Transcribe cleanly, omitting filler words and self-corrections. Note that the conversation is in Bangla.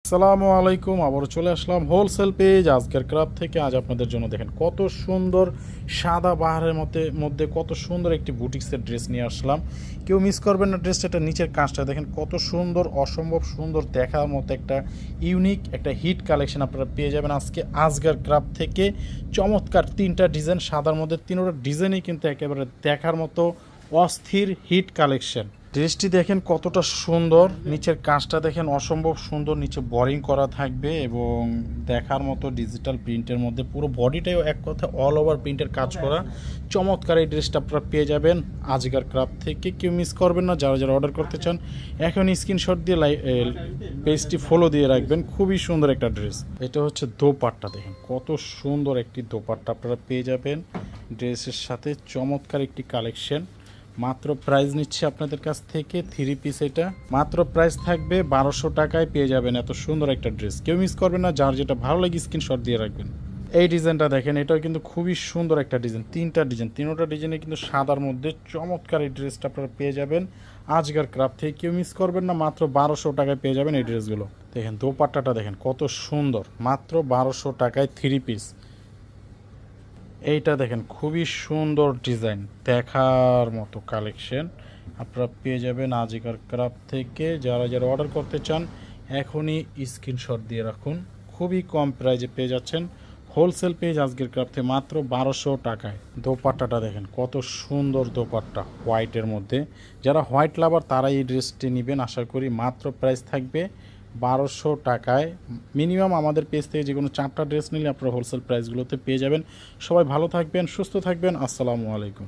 আসসালামু আলাইকুম, আবারও চলে আসলাম হোলসেল পেজ আজকের ক্রাফট থেকে। আজ আপনাদের জন্য দেখেন কত সুন্দর সাদা বাহারের মধ্যে মধ্যে কত সুন্দর একটি বুটিক্সের ড্রেস নিয়ে আসলাম। কেউ মিস করবেন না ড্রেসটা। এটা নিচের কাজটা দেখেন কত সুন্দর, অসম্ভব সুন্দর দেখার মতো একটা ইউনিক একটা হিট কালেকশন আপনারা পেয়ে যাবেন আজকে আজকের ক্রাফট থেকে। চমৎকার তিনটা ডিজাইন, সাদার মধ্যে তিনটা ডিজাইনই কিন্তু একেবারে দেখার মতো অস্থির হিট কালেকশন। ড্রেসটি দেখেন কতটা সুন্দর, নিচের কাজটা দেখেন অসম্ভব সুন্দর, নিচে বোরিং করা থাকবে এবং দেখার মতো ডিজিটাল প্রিন্টের মধ্যে পুরো বডিটাও এক কথা অল ওভার প্রিন্টের কাজ করা। চমৎকার এই ড্রেসটা আপনারা পেয়ে যাবেন আজকের ক্রাফট থেকে। কেউ মিস করবেন না। যারা যারা অর্ডার করতে চান এখন স্ক্রিনশট দিয়ে পেজটি ফলো দিয়ে রাখবেন। খুবই সুন্দর একটা ড্রেস। এটা হচ্ছে দোপাট্টা, দেখেন কত সুন্দর একটি দোপাট্টা আপনারা পেয়ে যাবেন ড্রেসের সাথে। চমৎকার একটি কালেকশন। মাত্র প্রাইস নিচ্ছে আপনাদের কাছ থেকে থ্রি পিস। এটা মাত্র প্রাইস থাকবে 1200 টাকায় পেয়ে যাবেন এত সুন্দর একটা ড্রেস। কেউ মিস করবেন না। যার যেটা ভালো লাগে স্ক্রিনশট দিয়ে রাখবেন। এই ডিজাইনটা দেখেন, এটাও কিন্তু খুবই সুন্দর একটা ডিজাইন। তিনটা ডিজাইনে কিন্তু সাদার মধ্যে চমৎকার এই ড্রেসটা আপনারা পেয়ে যাবেন আজকের ক্রাফট থেকে। কেউ মিস করবেন না। মাত্র 1200 টাকায় পেয়ে যাবেন এই ড্রেসগুলো। দেখেন দোপাট্টাটা দেখেন কত সুন্দর, মাত্র 1200 টাকায় থ্রি পিস। এইটা দেখেন খুবই সুন্দর ডিজাইন, দেখার মতো কালেকশন আপনারা পেয়ে যাবেন আজিকার ক্রাফট থেকে। যারা যারা অর্ডার করতে চান এখনই স্ক্রিনশট দিয়ে রাখুন। খুবই কম প্রাইজে পেয়ে যাচ্ছেন হোলসেল পেজ আজকের ক্রাফট থেকে মাত্র 1200 টাকায়। দোপাট্টাটা দেখেন কত সুন্দর দোপাট্টা হোয়াইটের মধ্যে। যারা হোয়াইট লাভার তারাই এই ড্রেসটি নেবেন আশা করি। মাত্র প্রাইস থাকবে 1200 টাকায়। মিনিমাম আমাদের পেজ থেকে যে কোনো 4টা ড্রেস নিলে আপনারা হোলসেল প্রাইসগুলোতে পেয়ে যাবেন। সবাই ভালো থাকবেন, সুস্থ থাকবেন। আসসালামু আলাইকুম।